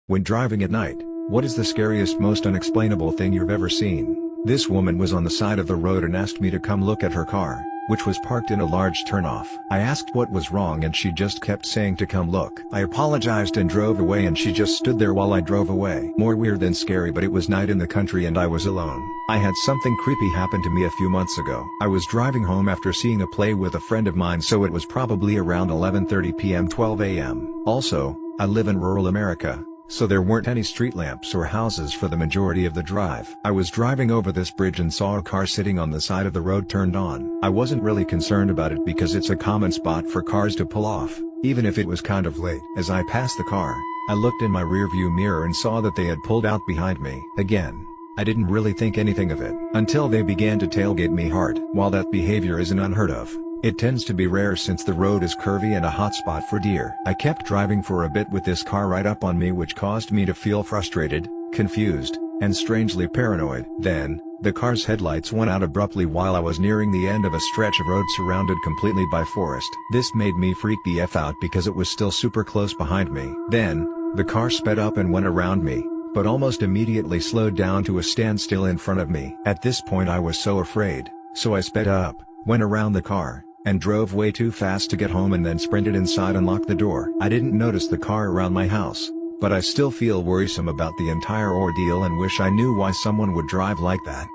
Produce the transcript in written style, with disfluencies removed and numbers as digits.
When driving at night, what is the scariest, most unexplainable thing you've ever seen? This woman was on the side of the road and asked me to come look at her car, which was parked in a large turnoff. I asked what was wrong and she just kept saying to come look. I apologized and drove away and she just stood there while I drove away. More weird than scary, but it was night in the country and I was alone. I had something creepy happen to me a few months ago. I was driving home after seeing a play with a friend of mine, so it was probably around 11:30 p.m. 12 a.m. Also, I live in rural America, so there weren't any street lamps or houses for the majority of the drive. I was driving over this bridge and saw a car sitting on the side of the road turned on. I wasn't really concerned about it because it's a common spot for cars to pull off, even if it was kind of late. As I passed the car, I looked in my rearview mirror and saw that they had pulled out behind me. Again, I didn't really think anything of it, until they began to tailgate me hard. While that behavior isn't unheard of, it tends to be rare since the road is curvy and a hot spot for deer. I kept driving for a bit with this car right up on me, which caused me to feel frustrated, confused, and strangely paranoid. Then, the car's headlights went out abruptly while I was nearing the end of a stretch of road surrounded completely by forest. This made me freak the F out because it was still super close behind me. Then, the car sped up and went around me, but almost immediately slowed down to a standstill in front of me. At this point I was so afraid, so I sped up, went around the car, and drove way too fast to get home and then sprinted inside and locked the door. I didn't notice the car around my house, but I still feel worrisome about the entire ordeal and wish I knew why someone would drive like that.